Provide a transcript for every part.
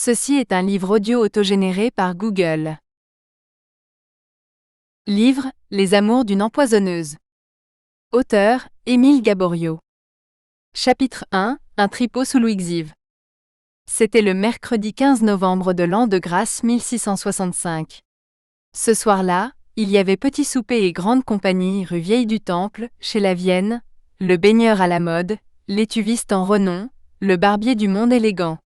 Ceci est un livre audio autogénéré par Google. Livre, Les amours d'une empoisonneuse. Auteur, Émile Gaboriau. Chapitre 1, Un tripot sous Louis Xiv. C'était le mercredi 15 novembre de l'an de grâce 1665. Ce soir-là, il y avait petit souper et grande compagnie rue Vieille du Temple, chez Lavienne, le baigneur à la mode, l'étuviste en renom, le barbier du monde élégant.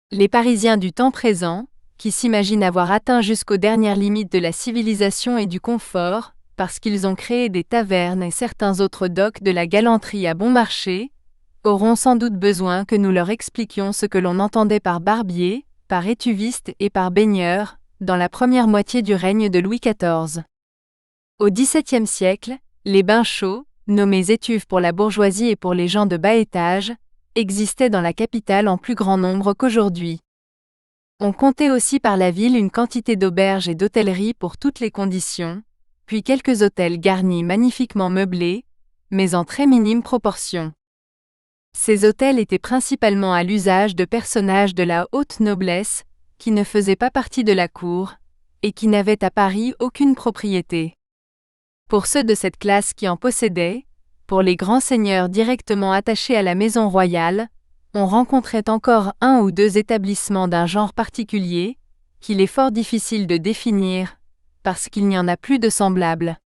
Les Parisiens du temps présent, qui s'imaginent avoir atteint jusqu'aux dernières limites de la civilisation et du confort, parce qu'ils ont créé des tavernes et certains autres docks de la galanterie à bon marché, auront sans doute besoin que nous leur expliquions ce que l'on entendait par barbier, par étuviste et par baigneur, dans la première moitié du règne de Louis XIV. Au XVIIe siècle, les bains chauds, nommés étuves pour la bourgeoisie et pour les gens de bas étage, existaient dans la capitale en plus grand nombre qu'aujourd'hui. On comptait aussi par la ville une quantité d'auberges et d'hôtelleries pour toutes les conditions, puis quelques hôtels garnis magnifiquement meublés, mais en très minime proportion. Ces hôtels étaient principalement à l'usage de personnages de la haute noblesse, qui ne faisaient pas partie de la cour, et qui n'avaient à Paris aucune propriété. Pour ceux de cette classe qui en possédaient, pour les grands seigneurs directement attachés à la maison royale, on rencontrait encore un ou deux établissements d'un genre particulier, qu'il est fort difficile de définir, parce qu'il n'y en a plus de semblables.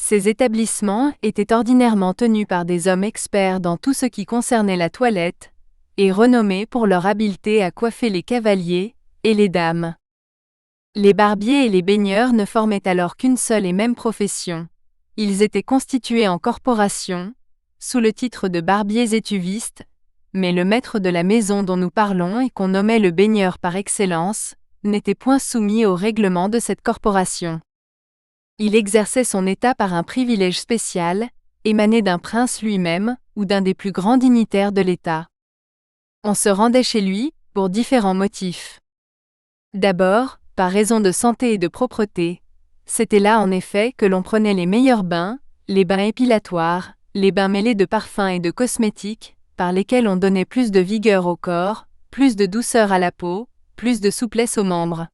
Ces établissements étaient ordinairement tenus par des hommes experts dans tout ce qui concernait la toilette, et renommés pour leur habileté à coiffer les cavaliers et les dames. Les barbiers et les baigneurs ne formaient alors qu'une seule et même profession. Ils étaient constitués en corporation, sous le titre de barbiers étuvistes, mais le maître de la maison dont nous parlons et qu'on nommait le baigneur par excellence, n'était point soumis au règlement de cette corporation. Il exerçait son état par un privilège spécial, émané d'un prince lui-même ou d'un des plus grands dignitaires de l'État. On se rendait chez lui, pour différents motifs. D'abord, par raison de santé et de propreté. C'était là en effet que l'on prenait les meilleurs bains, les bains épilatoires, les bains mêlés de parfums et de cosmétiques, par lesquels on donnait plus de vigueur au corps, plus de douceur à la peau, plus de souplesse aux membres.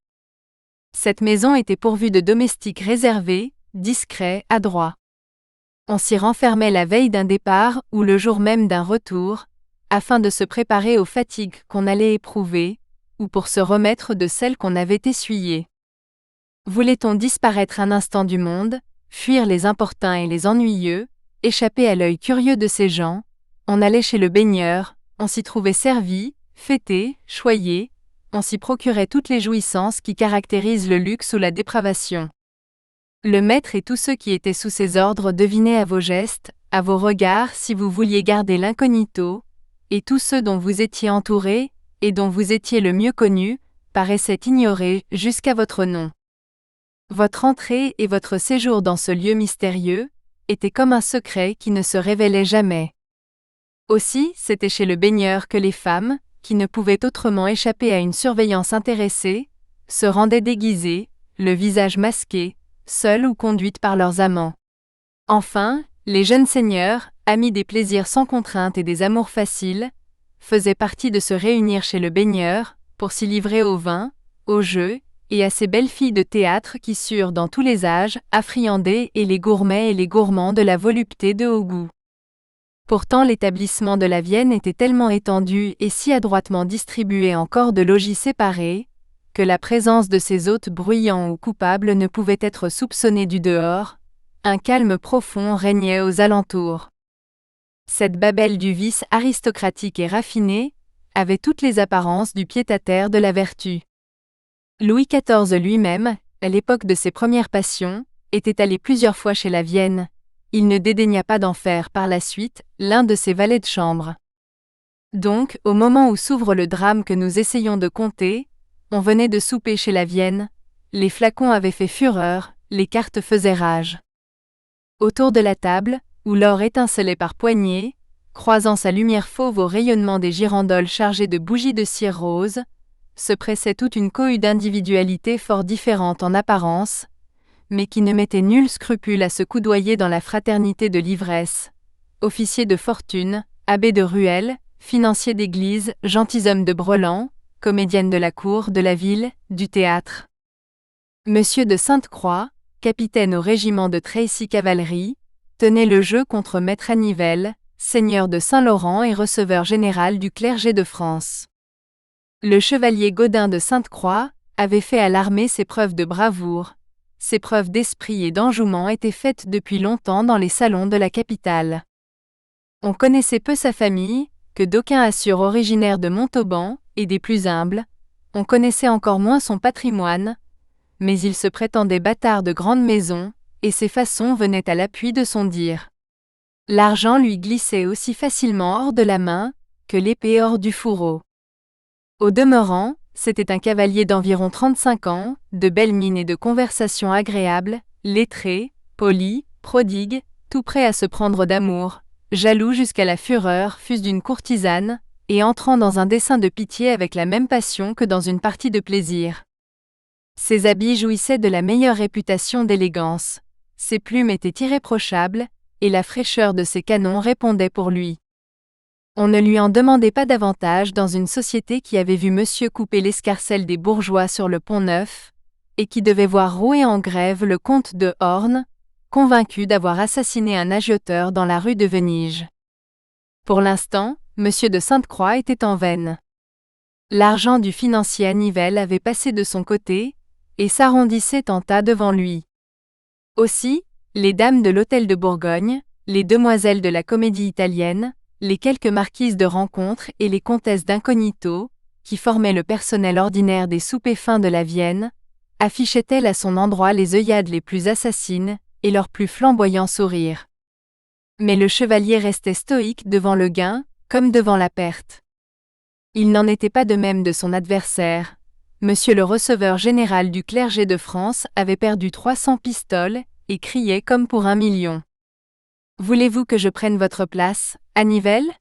Cette maison était pourvue de domestiques réservés, discrets, adroits. On s'y renfermait la veille d'un départ ou le jour même d'un retour, afin de se préparer aux fatigues qu'on allait éprouver, ou pour se remettre de celles qu'on avait essuyées. Voulait-on disparaître un instant du monde, fuir les importuns et les ennuyeux, échapper à l'œil curieux de ces gens, on allait chez le baigneur, on s'y trouvait servi, fêté, choyé, on s'y procurait toutes les jouissances qui caractérisent le luxe ou la dépravation. Le maître et tous ceux qui étaient sous ses ordres devinaient à vos gestes, à vos regards si vous vouliez garder l'incognito, et tous ceux dont vous étiez entourés, et dont vous étiez le mieux connu, paraissaient ignorés jusqu'à votre nom. Votre entrée et votre séjour dans ce lieu mystérieux étaient comme un secret qui ne se révélait jamais. Aussi, c'était chez le baigneur que les femmes, qui ne pouvaient autrement échapper à une surveillance intéressée, se rendaient déguisées, le visage masqué, seules ou conduites par leurs amants. Enfin, les jeunes seigneurs, amis des plaisirs sans contrainte et des amours faciles, faisaient partie de se réunir chez le baigneur, pour s'y livrer au vin, au jeu, et à ces belles filles de théâtre qui surent dans tous les âges affriander et les gourmets et les gourmands de la volupté de haut goût. Pourtant l'établissement de Lavienne était tellement étendu et si adroitement distribué en corps de logis séparés, que la présence de ces hôtes bruyants ou coupables ne pouvait être soupçonnée du dehors, un calme profond régnait aux alentours. Cette Babel du vice aristocratique et raffiné avait toutes les apparences du pied-à-terre de la vertu. Louis XIV lui-même, à l'époque de ses premières passions, était allé plusieurs fois chez Lavienne. Il ne dédaigna pas d'en faire par la suite l'un de ses valets de chambre. Donc, au moment où s'ouvre le drame que nous essayons de conter, on venait de souper chez Lavienne, les flacons avaient fait fureur, les cartes faisaient rage. Autour de la table, où l'or étincelait par poignées, croisant sa lumière fauve au rayonnement des girandoles chargées de bougies de cire rose, se pressait toute une cohue d'individualités fort différentes en apparence, mais qui ne mettait nul scrupule à se coudoyer dans la fraternité de l'ivresse. Officiers de fortune, abbés de ruelles, financiers d'église, gentilshommes de brelan, comédienne de la cour, de la ville, du théâtre. Monsieur de Sainte-Croix, capitaine au régiment de Tracy cavalerie, tenait le jeu contre Maître Annivelle, seigneur de Saint-Laurent et receveur général du clergé de France. Le chevalier Gaudin de Sainte-Croix avait fait à l'armée ses preuves de bravoure. Ses preuves d'esprit et d'enjouement étaient faites depuis longtemps dans les salons de la capitale. On connaissait peu sa famille, que d'aucuns assurent originaire de Montauban, et des plus humbles. On connaissait encore moins son patrimoine, mais il se prétendait bâtard de grande maison, et ses façons venaient à l'appui de son dire. L'argent lui glissait aussi facilement hors de la main, que l'épée hors du fourreau. Au demeurant, c'était un cavalier d'environ 35 ans, de belle mine et de conversation agréable, lettré, poli, prodigue, tout prêt à se prendre d'amour, jaloux jusqu'à la fureur fût-ce d'une courtisane, et entrant dans un dessein de pitié avec la même passion que dans une partie de plaisir. Ses habits jouissaient de la meilleure réputation d'élégance, ses plumes étaient irréprochables, et la fraîcheur de ses canons répondait pour lui. On ne lui en demandait pas davantage dans une société qui avait vu monsieur couper l'escarcelle des bourgeois sur le Pont-Neuf, et qui devait voir rouer en grève le comte de Horn, convaincu d'avoir assassiné un agioteur dans la rue de Venige. Pour l'instant, monsieur de Sainte-Croix était en veine. L'argent du financier Annivelle avait passé de son côté, et s'arrondissait en tas devant lui. Aussi, les dames de l'hôtel de Bourgogne, les demoiselles de la comédie italienne, les quelques marquises de rencontre et les comtesses d'incognito, qui formaient le personnel ordinaire des soupers fins de la Vienne, affichaient-elles à son endroit les œillades les plus assassines et leurs plus flamboyants sourires. Mais le chevalier restait stoïque devant le gain, comme devant la perte. Il n'en était pas de même de son adversaire. Monsieur le receveur général du clergé de France avait perdu 300 pistoles et criait comme pour 1 million. « Voulez-vous que je prenne votre place, Annivelle »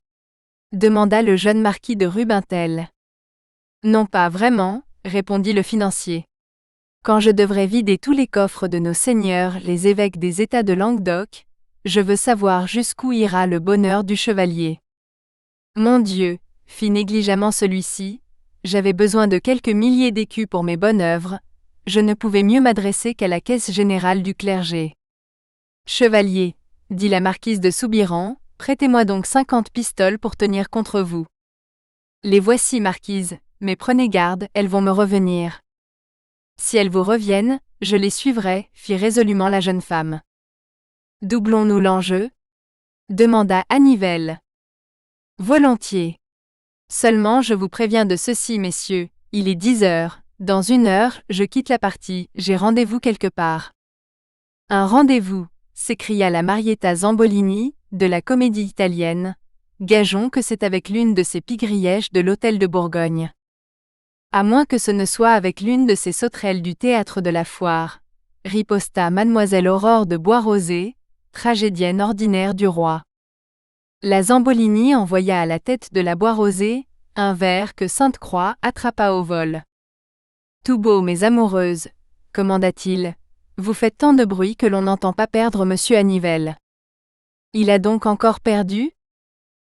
demanda le jeune marquis de Rubintel. « Non pas vraiment, » répondit le financier. « Quand je devrais vider tous les coffres de nos seigneurs, les évêques des États de Languedoc, je veux savoir jusqu'où ira le bonheur du chevalier. » « Mon Dieu, fit négligemment celui-ci, j'avais besoin de quelques milliers d'écus pour mes bonnes œuvres, je ne pouvais mieux m'adresser qu'à la caisse générale du clergé. »« Chevalier, dit la marquise de Soubirans, prêtez-moi donc 50 pistoles pour tenir contre vous. »« Les voici, marquise, mais prenez garde, elles vont me revenir. »« Si elles vous reviennent, je les suivrai, fit résolument la jeune femme. »« Doublons-nous l'enjeu » demanda Annivelle. « Volontiers. Seulement je vous préviens de ceci, messieurs, il est 10 heures, dans 1 heure, je quitte la partie, j'ai rendez-vous quelque part. »« Un rendez-vous » s'écria la Marietta Zambolini, de la comédie italienne. « Gageons que c'est avec l'une de ces pigrièches de l'hôtel de Bourgogne. À moins que ce ne soit avec l'une de ces sauterelles du théâtre de la Foire, riposta mademoiselle Aurore de Boisrosé, tragédienne ordinaire du roi. La Zambolini envoya à la tête de la Boisrosé un verre que Sainte-Croix attrapa au vol. « Tout beau, mes amoureuses, » commanda-t-il, « vous faites tant de bruit que l'on n'entend pas perdre monsieur Annivelle. »« Il a donc encore perdu »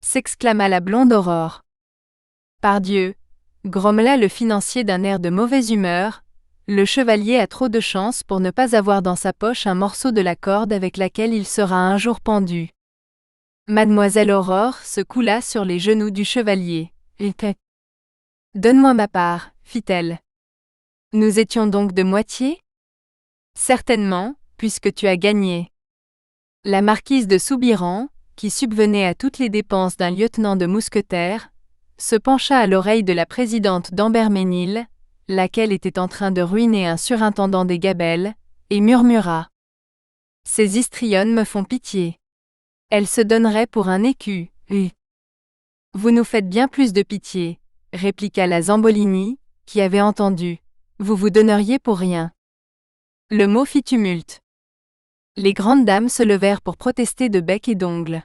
s'exclama la blonde Aurore. « Pardieu, » grommela le financier d'un air de mauvaise humeur, « le chevalier a trop de chance pour ne pas avoir dans sa poche un morceau de la corde avec laquelle il sera un jour pendu. » Mademoiselle Aurore se coula sur les genoux du chevalier. « Donne-moi ma part, fit-elle. Nous étions donc de moitié ? Certainement, puisque tu as gagné. » La marquise de Soubirans, qui subvenait à toutes les dépenses d'un lieutenant de mousquetaires, se pencha à l'oreille de la présidente d'Ambermesnil, laquelle était en train de ruiner un surintendant des gabelles, et murmura. « Ces histrionnes me font pitié. Elles se donneraient pour un écu, oui. »« Vous nous faites bien plus de pitié, » répliqua la Zambolini, qui avait entendu. « Vous vous donneriez pour rien. » Le mot fit tumulte. Les grandes dames se levèrent pour protester de bec et d'ongles.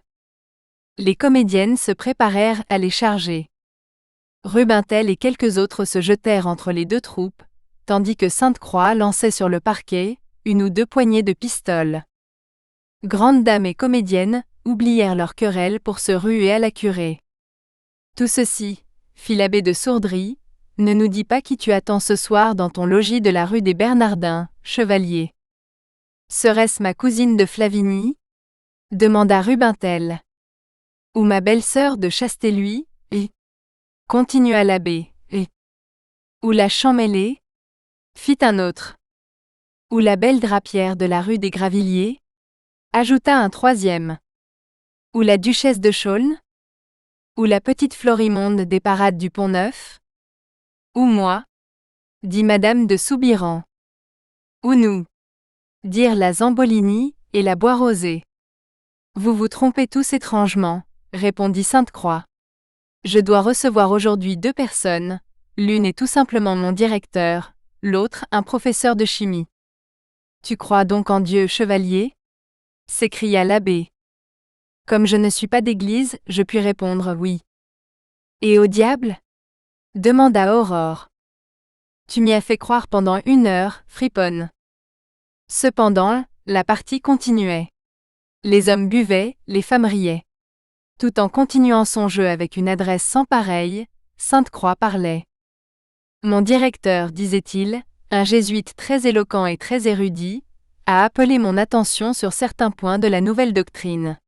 Les comédiennes se préparèrent à les charger. Rubintel et quelques autres se jetèrent entre les deux troupes, tandis que Sainte-Croix lançait sur le parquet 1 ou 2 poignées de pistoles. Grandes dames et comédiennes oublièrent leur querelle pour se ruer à la curée. « Tout ceci, fit l'abbé de Sourdry, Ne nous dis pas qui tu attends ce soir dans ton logis de la rue des Bernardins, chevalier. Serait-ce ma cousine de Flavigny ? Demanda Rubintel. Ou ma belle-sœur de Chastelluy, et continua l'abbé, et ou la Champmeslé, fit un autre. Ou la belle drapière de la rue des Gravilliers, ajouta un troisième. Ou la duchesse de Chaulnes? Ou la petite Florimonde des parades du Pont-Neuf? Ou moi? Dit madame de Soubirans. Ou nous? Dirent la Zambolini et la Boisrosée. Vous vous trompez tous étrangement, répondit Sainte-Croix. Je dois recevoir aujourd'hui 2 personnes, l'une est tout simplement mon directeur, l'autre un professeur de chimie. Tu crois donc en Dieu, chevalier? S'écria l'abbé. Comme je ne suis pas d'église, je puis répondre oui. Et au diable? Demanda Aurore. Tu m'y as fait croire pendant 1 heure, friponne. Cependant, la partie continuait. Les hommes buvaient, les femmes riaient. Tout en continuant son jeu avec une adresse sans pareille, Sainte-Croix parlait. Mon directeur, disait-il, un jésuite très éloquent et très érudit, a appelé mon attention sur certains points de la nouvelle doctrine.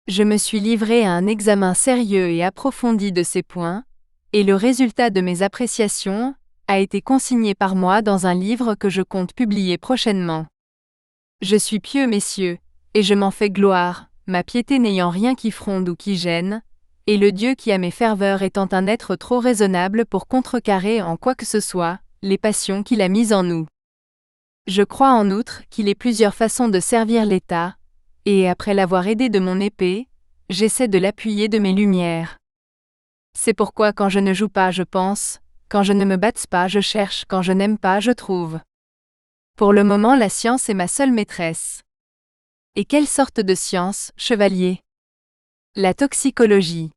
Je me suis livré à un examen sérieux et approfondi de ces points, et le résultat de mes appréciations a été consigné par moi dans un livre que je compte publier prochainement. Je suis pieux, messieurs, et je m'en fais gloire, ma piété n'ayant rien qui fronde ou qui gêne, et le Dieu qui a mes ferveurs étant un être trop raisonnable pour contrecarrer en quoi que ce soit les passions qu'il a mises en nous. Je crois en outre qu'il ait plusieurs façons de servir l'État, et après l'avoir aidé de mon épée, j'essaie de l'appuyer de mes lumières. C'est pourquoi quand je ne joue pas je pense, quand je ne me batte pas je cherche, quand je n'aime pas je trouve. Pour le moment la science est ma seule maîtresse. Et quelle sorte de science, chevalier? La toxicologie.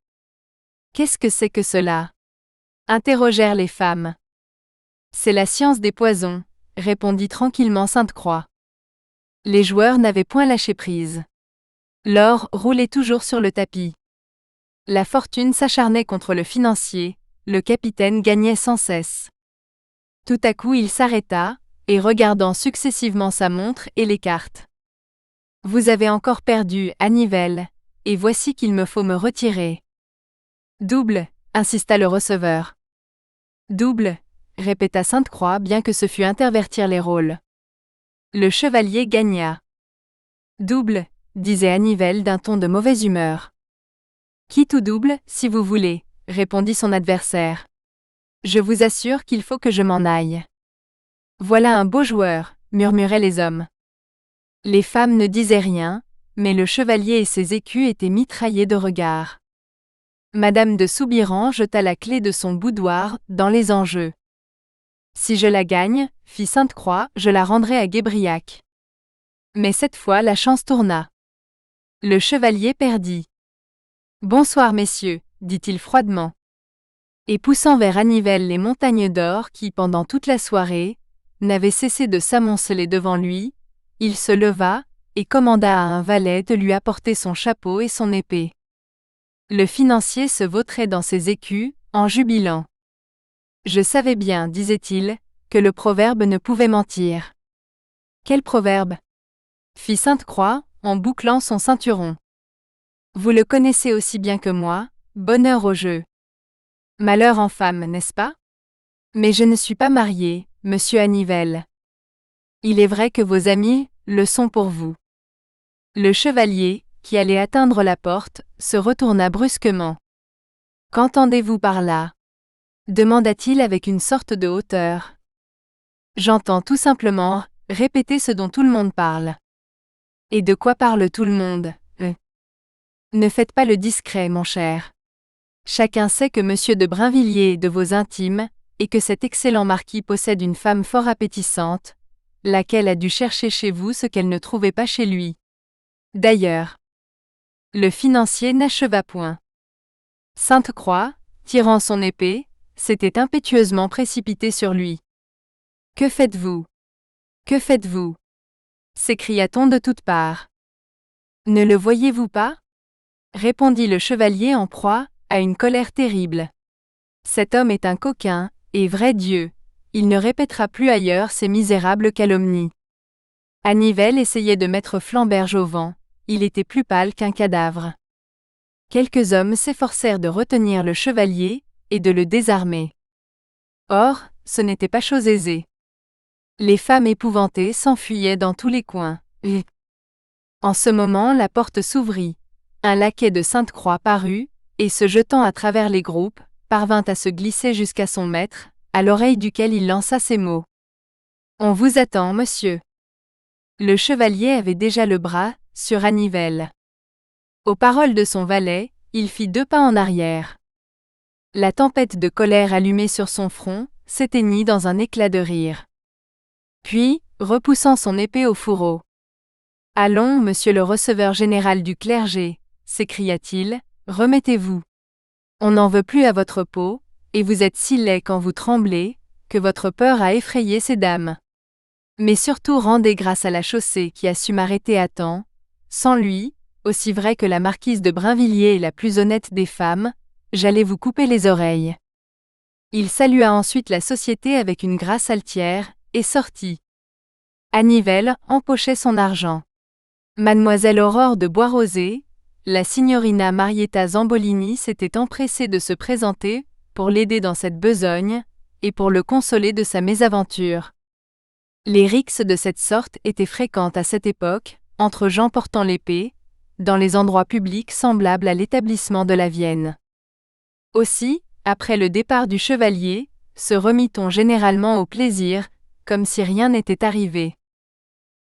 Qu'est-ce que c'est que cela? Interrogèrent les femmes. C'est la science des poisons, répondit tranquillement Sainte-Croix. Les joueurs n'avaient point lâché prise. L'or roulait toujours sur le tapis. La fortune s'acharnait contre le financier, le capitaine gagnait sans cesse. Tout à coup il s'arrêta, et regardant successivement sa montre et les cartes. Vous avez encore perdu, à Nivelles, et voici qu'il me faut me retirer. Double, insista le receveur. Double, répéta Sainte-Croix bien que ce fût intervertir les rôles. Le chevalier gagna. Double, disait Annivelle d'un ton de mauvaise humeur. Quitte ou double, si vous voulez, répondit son adversaire. Je vous assure qu'il faut que je m'en aille. Voilà un beau joueur, murmuraient les hommes. Les femmes ne disaient rien, mais le chevalier et ses écus étaient mitraillés de regards. Madame de Soubirans jeta la clé de son boudoir dans les enjeux. Si je la gagne, fit Sainte-Croix, je la rendrai à Guébriac. Mais cette fois la chance tourna. Le chevalier perdit. Bonsoir messieurs, dit-il froidement. Et poussant vers Annivelle les montagnes d'or qui, pendant toute la soirée, n'avaient cessé de s'amonceler devant lui, il se leva, et commanda à un valet de lui apporter son chapeau et son épée. Le financier se vautrait dans ses écus, en jubilant. Je savais bien, disait-il, que le proverbe ne pouvait mentir. Quel proverbe? Fit Sainte-Croix, en bouclant son ceinturon. Vous le connaissez aussi bien que moi, bonheur au jeu. Malheur en femme, n'est-ce pas? Mais je ne suis pas marié, monsieur Annivelle. Il est vrai que vos amis le sont pour vous. Le chevalier, qui allait atteindre la porte, se retourna brusquement. Qu'entendez-vous par là? Demanda-t-il avec une sorte de hauteur. J'entends tout simplement répéter ce dont tout le monde parle. Et de quoi parle tout le monde? Ne faites pas le discret, mon cher. Chacun sait que monsieur de Brinvilliers est de vos intimes, et que cet excellent marquis possède une femme fort appétissante, laquelle a dû chercher chez vous ce qu'elle ne trouvait pas chez lui. D'ailleurs, le financier n'acheva point. Sainte-Croix, tirant son épée, s'était impétueusement précipité sur lui. « Que faites-vous? Que faites-vous » s'écria-t-on de toutes parts. « Ne le voyez-vous pas » répondit le chevalier en proie à une colère terrible. « Cet homme est un coquin, et vrai Dieu, il ne répétera plus ailleurs ces misérables calomnies. Annibale essayait de mettre Flamberge au vent, il était plus pâle qu'un cadavre. Quelques hommes s'efforcèrent de retenir le chevalier, et de le désarmer. Or, ce n'était pas chose aisée. Les femmes épouvantées s'enfuyaient dans tous les coins. En ce moment la porte s'ouvrit. Un laquais de Sainte-Croix parut, et se jetant à travers les groupes, parvint à se glisser jusqu'à son maître, à l'oreille duquel il lança ces mots. « On vous attend, monsieur. » Le chevalier avait déjà le bras sur Annibale. Aux paroles de son valet, il fit 2 pas en arrière. La tempête de colère allumée sur son front s'éteignit dans un éclat de rire. Puis, repoussant son épée au fourreau. « Allons, monsieur le receveur général du clergé, » s'écria-t-il, « remettez-vous. On n'en veut plus à votre peau, et vous êtes si laid quand vous tremblez, que votre peur a effrayé ces dames. Mais surtout rendez grâce à la chaussée qui a su m'arrêter à temps. Sans lui, aussi vrai que la marquise de Brinvilliers est la plus honnête des femmes, j'allais vous couper les oreilles. » Il salua ensuite la société avec une grâce altière, et sortit. Annibale empochait son argent. Mademoiselle Aurore de Boisrosé, la signorina Marietta Zambolini s'était empressée de se présenter, pour l'aider dans cette besogne, et pour le consoler de sa mésaventure. Les rixes de cette sorte étaient fréquentes à cette époque, entre gens portant l'épée, dans les endroits publics semblables à l'établissement de la Vienne. Aussi, après le départ du chevalier, se remit-on généralement au plaisir, comme si rien n'était arrivé.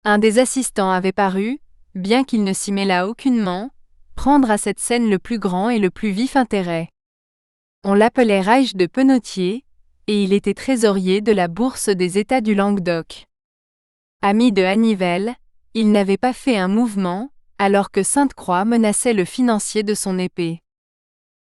Un des assistants avait paru, bien qu'il ne s'y mêlât aucunement, prendre à cette scène le plus grand et le plus vif intérêt. On l'appelait Reich de Penotier, et il était trésorier de la Bourse des États du Languedoc. Ami de Annibale, il n'avait pas fait un mouvement, alors que Sainte-Croix menaçait le financier de son épée.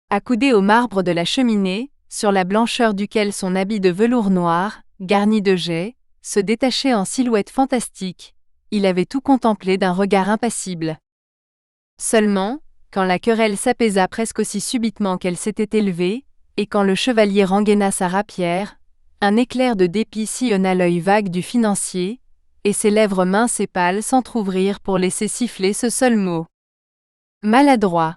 Accoudé au marbre de la cheminée, sur la blancheur duquel son habit de velours noir, garni de jais, se détachait en silhouette fantastique, il avait tout contemplé d'un regard impassible. Seulement, quand la querelle s'apaisa presque aussi subitement qu'elle s'était élevée, et quand le chevalier rengaina sa rapière, un éclair de dépit sillonna l'œil vague du financier, et ses lèvres minces et pâles s'entr'ouvrirent pour laisser siffler ce seul mot. Maladroit.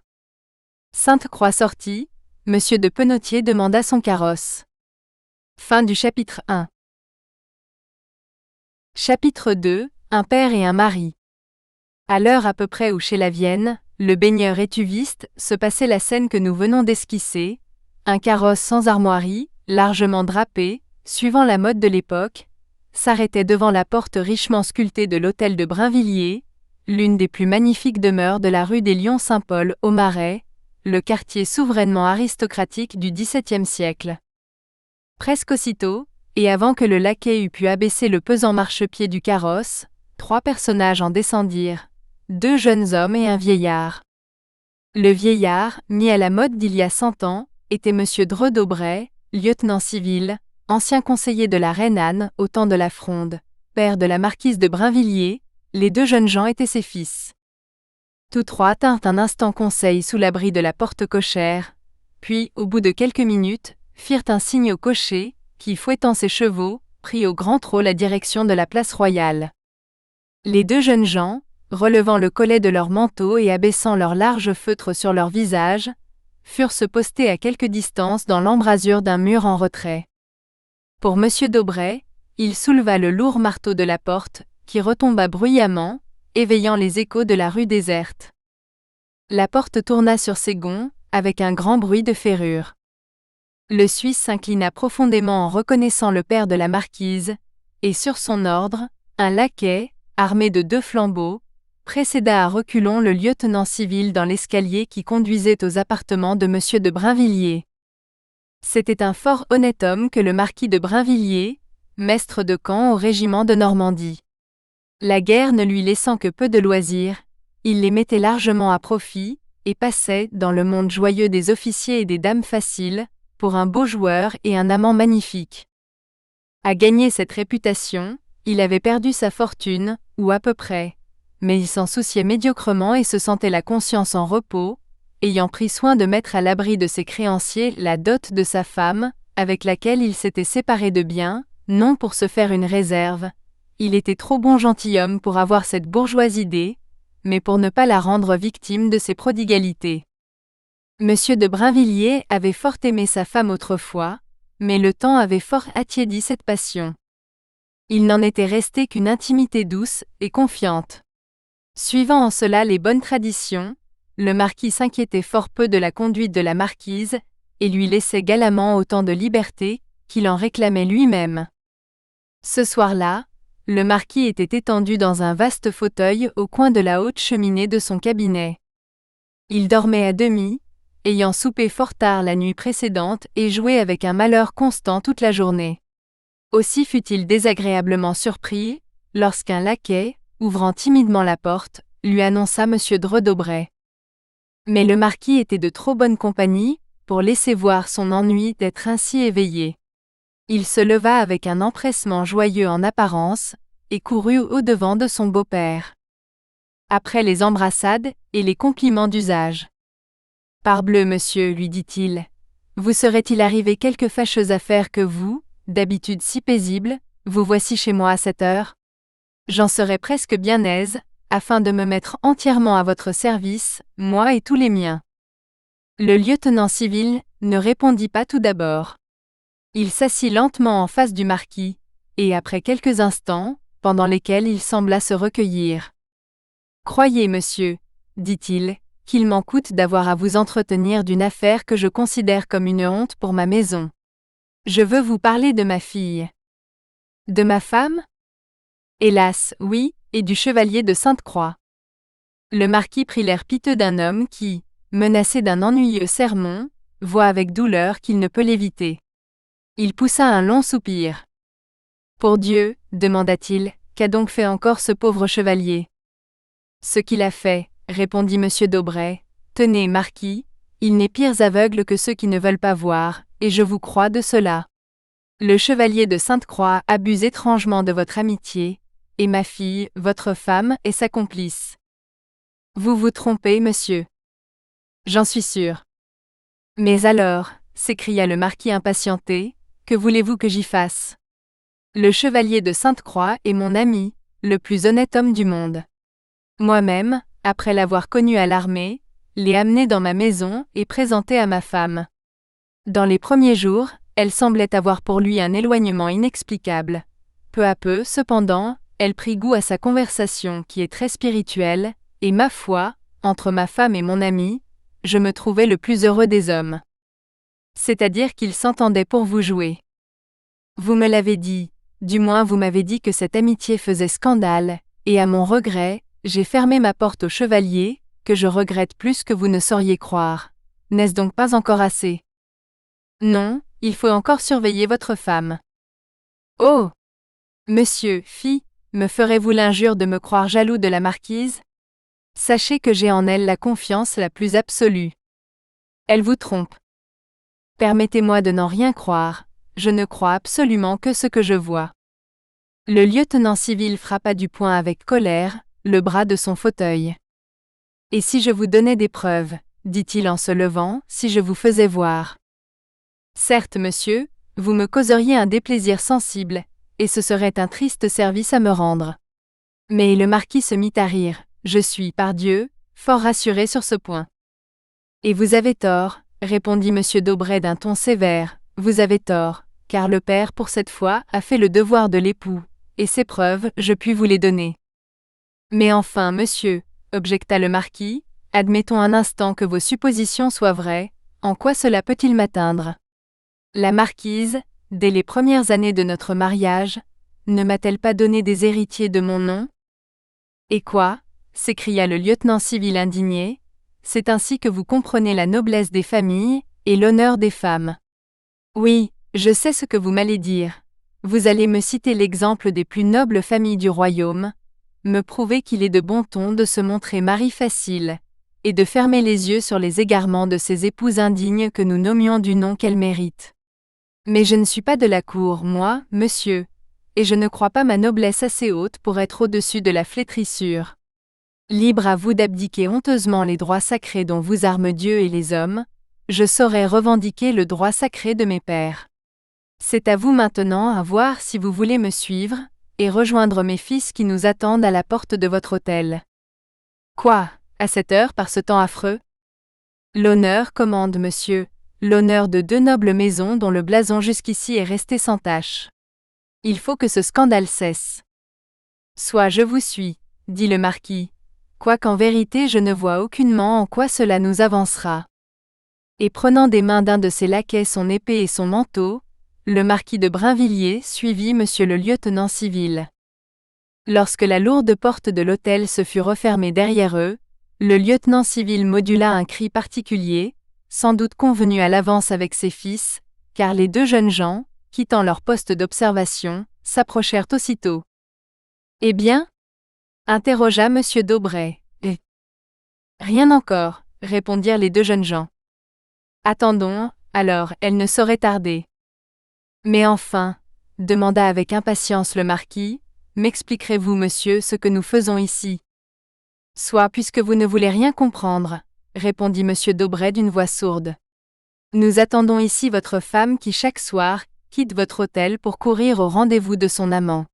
Sainte-Croix sortit, monsieur de Penotier demanda son carrosse. Fin du chapitre 1. Chapitre 2, un père et un mari. À l'heure à peu près où chez la Vienne, le baigneur étuviste, se passait la scène que nous venons d'esquisser, un carrosse sans armoirie, largement drapé, suivant la mode de l'époque, s'arrêtait devant la porte richement sculptée de l'hôtel de Brinvilliers, l'une des plus magnifiques demeures de la rue des Lions-Saint-Paul au Marais, le quartier souverainement aristocratique du XVIIe siècle. Presque aussitôt, et avant que le laquais eût pu abaisser le pesant marchepied du carrosse, 3 personnages en descendirent, 2 jeunes hommes et un vieillard. Le vieillard, mis à la mode d'il y a 100 ans, était monsieur Dreux d'Aubray, lieutenant civil, ancien conseiller de la reine Anne au temps de la Fronde, père de la marquise de Brinvilliers. Les 2 jeunes gens étaient ses fils. Tous 3 tinrent un instant conseil sous l'abri de la porte cochère, puis, au bout de quelques minutes, firent un signe au cocher, qui, fouettant ses chevaux, prit au grand trot la direction de la place royale. Les 2 jeunes gens, relevant le collet de leur manteau et abaissant leurs larges feutres sur leur visage, furent se poster à quelque distance dans l'embrasure d'un mur en retrait. Pour monsieur d'Aubray, il souleva le lourd marteau de la porte, qui retomba bruyamment, éveillant les échos de la rue déserte. La porte tourna sur ses gonds, avec un grand bruit de ferrure. Le Suisse s'inclina profondément en reconnaissant le père de la marquise, et sur son ordre, un laquais, armé de 2 flambeaux, précéda à reculons le lieutenant civil dans l'escalier qui conduisait aux appartements de monsieur de Brinvilliers. C'était un fort honnête homme que le marquis de Brinvilliers, maître de camp au régiment de Normandie. La guerre ne lui laissant que peu de loisirs, il les mettait largement à profit, et passait, dans le monde joyeux des officiers et des dames faciles, pour un beau joueur et un amant magnifique. À gagner cette réputation, il avait perdu sa fortune, ou à peu près, mais il s'en souciait médiocrement et se sentait la conscience en repos, ayant pris soin de mettre à l'abri de ses créanciers la dot de sa femme, avec laquelle il s'était séparé de biens, non pour se faire une réserve. Il était trop bon gentilhomme pour avoir cette bourgeoise idée, mais pour ne pas la rendre victime de ses prodigalités. Monsieur de Brinvilliers avait fort aimé sa femme autrefois, mais le temps avait fort attiédi cette passion. Il n'en était resté qu'une intimité douce et confiante. Suivant en cela les bonnes traditions, le marquis s'inquiétait fort peu de la conduite de la marquise, et lui laissait galamment autant de liberté qu'il en réclamait lui-même. Ce soir-là, le marquis était étendu dans un vaste fauteuil au coin de la haute cheminée de son cabinet. Il dormait à demi, ayant soupé fort tard la nuit précédente et joué avec un malheur constant toute la journée. Aussi fut-il désagréablement surpris, lorsqu'un laquais, ouvrant timidement la porte, lui annonça M. de Redobray. Mais le marquis était de trop bonne compagnie pour laisser voir son ennui d'être ainsi éveillé. Il se leva avec un empressement joyeux en apparence, et courut au-devant de son beau-père. Après les embrassades et les compliments d'usage. « Parbleu, monsieur, lui dit-il, vous serait-il arrivé quelque fâcheuse affaire que vous, d'habitude si paisible, vous voici chez moi à cette heure? J'en serais presque bien aise, afin de me mettre entièrement à votre service, moi et tous les miens. » Le lieutenant civil ne répondit pas tout d'abord. Il s'assit lentement en face du marquis, et après quelques instants, pendant lesquels il sembla se recueillir. « Croyez, monsieur, dit-il, qu'il m'en coûte d'avoir à vous entretenir d'une affaire que je considère comme une honte pour ma maison. Je veux vous parler de ma fille. » « De ma femme ? » ? Hélas, oui, et du chevalier de Sainte-Croix. Le marquis prit l'air piteux d'un homme qui, menacé d'un ennuyeux sermon, voit avec douleur qu'il ne peut l'éviter. Il poussa un long soupir. « Pour Dieu, demanda-t-il, qu'a donc fait encore ce pauvre chevalier ? » « Ce qu'il a fait, répondit M. d'Aubray. Tenez, marquis, il n'est pires aveugles que ceux qui ne veulent pas voir, et je vous crois de cela. Le chevalier de Sainte-Croix abuse étrangement de votre amitié, et ma fille, votre femme, est sa complice. Vous vous trompez, monsieur. J'en suis sûr. Mais alors, s'écria le marquis impatienté, que voulez-vous que j'y fasse? Le chevalier de Sainte-Croix est mon ami, le plus honnête homme du monde. Moi-même, après l'avoir connu à l'armée, l'ai amené dans ma maison et présenté à ma femme. Dans les premiers jours, elle semblait avoir pour lui un éloignement inexplicable. Peu à peu, cependant, elle prit goût à sa conversation qui est très spirituelle, et ma foi, entre ma femme et mon ami, je me trouvais le plus heureux des hommes. C'est-à-dire qu'il s'entendait pour vous jouer. Vous me l'avez dit, du moins vous m'avez dit que cette amitié faisait scandale, et à mon regret, j'ai fermé ma porte au chevalier, que je regrette plus que vous ne sauriez croire. N'est-ce donc pas encore assez? Non, il faut encore surveiller votre femme. Oh! Monsieur, me ferez-vous l'injure de me croire jaloux de la marquise? Sachez que j'ai en elle la confiance la plus absolue. Elle vous trompe. Permettez-moi de n'en rien croire, je ne crois absolument que ce que je vois. Le lieutenant civil frappa du poing avec colère le bras de son fauteuil. « Et si je vous donnais des preuves, dit-il en se levant, si je vous faisais voir. Certes, monsieur, vous me causeriez un déplaisir sensible, et ce serait un triste service à me rendre. Mais le marquis se mit à rire, je suis, par Dieu, fort rassuré sur ce point. Et vous avez tort, répondit M. d'Aubray d'un ton sévère, vous avez tort, car le père, pour cette fois, a fait le devoir de l'époux, et ces preuves, je puis vous les donner. Mais enfin, monsieur, objecta le marquis, admettons un instant que vos suppositions soient vraies, en quoi cela peut-il m'atteindre? La marquise, dès les premières années de notre mariage, ne m'a-t-elle pas donné des héritiers de mon nom? Et quoi? S'écria le lieutenant civil indigné, c'est ainsi que vous comprenez la noblesse des familles et l'honneur des femmes. Oui, je sais ce que vous m'allez dire. Vous allez me citer l'exemple des plus nobles familles du royaume, me prouver qu'il est de bon ton de se montrer mari facile, et de fermer les yeux sur les égarements de ces épouses indignes que nous nommions du nom qu'elles méritent. Mais je ne suis pas de la cour, moi, monsieur, et je ne crois pas ma noblesse assez haute pour être au-dessus de la flétrissure. Libre à vous d'abdiquer honteusement les droits sacrés dont vous arment Dieu et les hommes, je saurais revendiquer le droit sacré de mes pères. C'est à vous maintenant à voir si vous voulez me suivre, et rejoindre mes fils qui nous attendent à la porte de votre hôtel. Quoi, à cette heure par ce temps affreux? L'honneur commande, monsieur, l'honneur de deux nobles maisons dont le blason jusqu'ici est resté sans tache. Il faut que ce scandale cesse. Soit je vous suis, dit le marquis, quoiqu'en vérité je ne vois aucunement en quoi cela nous avancera. Et prenant des mains d'un de ses laquais son épée et son manteau, le marquis de Brinvilliers suivit monsieur le lieutenant civil. Lorsque la lourde porte de l'hôtel se fut refermée derrière eux, le lieutenant civil modula un cri particulier, sans doute convenu à l'avance avec ses fils, car les deux jeunes gens, quittant leur poste d'observation, s'approchèrent aussitôt. « Eh bien » interrogea monsieur d'Aubray. « Rien encore » répondirent les deux jeunes gens. « Attendons, alors, elle ne saurait tarder. » « Mais enfin, » demanda avec impatience le marquis, « m'expliquerez-vous, monsieur, ce que nous faisons ici ?»« Soit puisque vous ne voulez rien comprendre, » répondit monsieur d'Aubray d'une voix sourde. « Nous attendons ici votre femme qui chaque soir quitte votre hôtel pour courir au rendez-vous de son amant. »«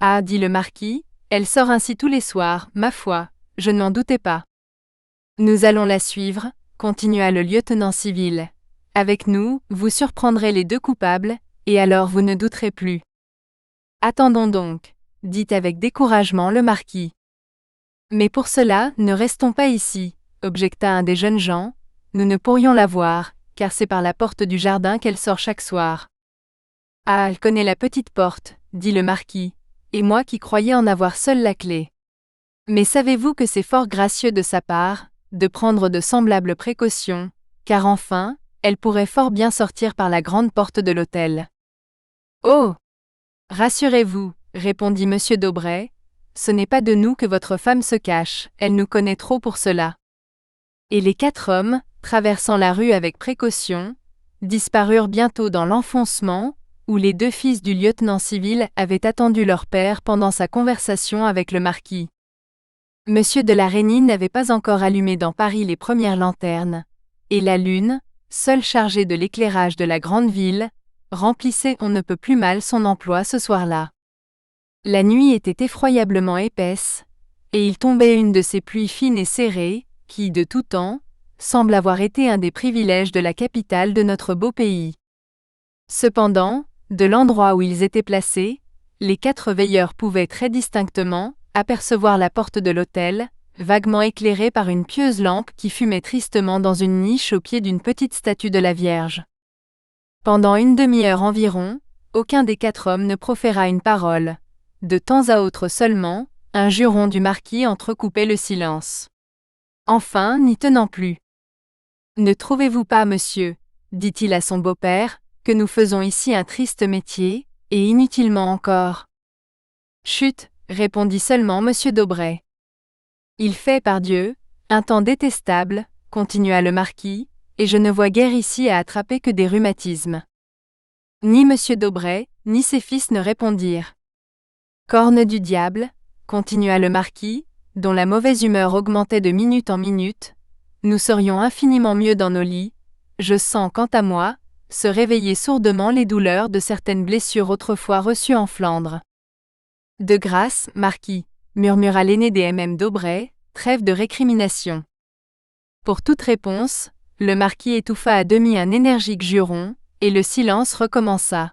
Ah, dit le marquis, elle sort ainsi tous les soirs, ma foi, je ne m'en doutais pas. »« Nous allons la suivre, » continua le lieutenant civil. « Avec nous, vous surprendrez les deux coupables, et alors vous ne douterez plus. »« Attendons donc, » dit avec découragement le marquis. « Mais pour cela, ne restons pas ici, » objecta un des jeunes gens, « nous ne pourrions la voir, car c'est par la porte du jardin qu'elle sort chaque soir. »« Ah, elle connaît la petite porte, » dit le marquis, « et moi qui croyais en avoir seule la clé. Mais savez-vous que c'est fort gracieux de sa part, de prendre de semblables précautions, car enfin, elle pourrait fort bien sortir par la grande porte de l'hôtel. »« Oh ! Rassurez-vous, » répondit monsieur d'Aubray, « ce n'est pas de nous que votre femme se cache, elle nous connaît trop pour cela. » Et les quatre hommes, traversant la rue avec précaution, disparurent bientôt dans l'enfoncement, où les deux fils du lieutenant civil avaient attendu leur père pendant sa conversation avec le marquis. Monsieur de la Reynie n'avait pas encore allumé dans Paris les premières lanternes, et la lune, seule chargée de l'éclairage de la grande ville, remplissait on ne peut plus mal son emploi ce soir-là. La nuit était effroyablement épaisse, et il tombait une de ces pluies fines et serrées, qui, de tout temps, semble avoir été un des privilèges de la capitale de notre beau pays. Cependant, de l'endroit où ils étaient placés, les quatre veilleurs pouvaient très distinctement apercevoir la porte de l'hôtel, vaguement éclairée par une pieuse lampe qui fumait tristement dans une niche au pied d'une petite statue de la Vierge. Pendant une demi-heure environ, aucun des quatre hommes ne proféra une parole. De temps à autre seulement, un juron du marquis entrecoupait le silence. Enfin, n'y tenant plus. « Ne trouvez-vous pas, monsieur, dit-il à son beau-père, que nous faisons ici un triste métier, et inutilement encore ?»« Chut !» répondit seulement monsieur d'Aubray. « Il fait, pardieu, un temps détestable, » continua le marquis, « et je ne vois guère ici à attraper que des rhumatismes. » Ni monsieur d'Aubray, ni ses fils ne répondirent. « Corne du diable, » continua le marquis, dont la mauvaise humeur augmentait de minute en minute, « nous serions infiniment mieux dans nos lits, je sens, quant à moi, se réveiller sourdement les douleurs de certaines blessures autrefois reçues en Flandre. »« De grâce, marquis, » murmura l'aîné des MM d'Aubray, « trêve de récrimination. » Pour toute réponse, le marquis étouffa à demi un énergique juron, et le silence recommença.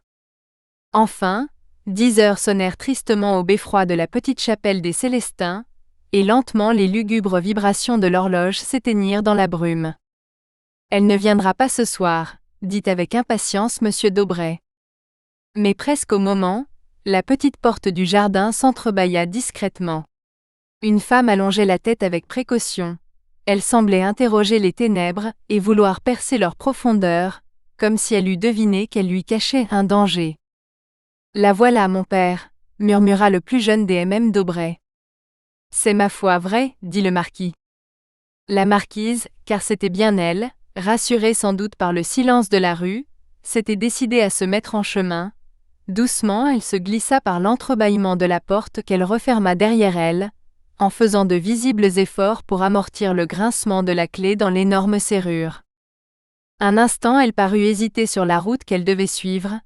Enfin, 10 heures sonnèrent tristement au beffroi de la petite chapelle des Célestins, et lentement les lugubres vibrations de l'horloge s'éteignirent dans la brume. « Elle ne viendra pas ce soir, » dit avec impatience monsieur d'Aubray. Mais presque au moment, la petite porte du jardin s'entrebâilla discrètement. Une femme allongeait la tête avec précaution. Elle semblait interroger les ténèbres et vouloir percer leur profondeur, comme si elle eût deviné qu'elle lui cachait un danger. « La voilà, mon père, » murmura le plus jeune des MM d'Aubray. « C'est ma foi vrai, » dit le marquis. La marquise, car c'était bien elle, rassurée sans doute par le silence de la rue, s'était décidée à se mettre en chemin. Doucement, elle se glissa par l'entrebâillement de la porte qu'elle referma derrière elle, en faisant de visibles efforts pour amortir le grincement de la clé dans l'énorme serrure. Un instant, elle parut hésiter sur la route qu'elle devait suivre,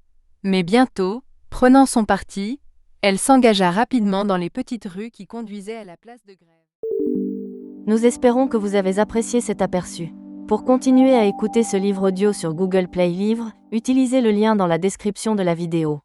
Mais bientôt, prenant son parti, elle s'engagea rapidement dans les petites rues qui conduisaient à la place de grève. Nous espérons que vous avez apprécié cet aperçu. Pour continuer à écouter ce livre audio sur Google Play Livres, utilisez le lien dans la description de la vidéo.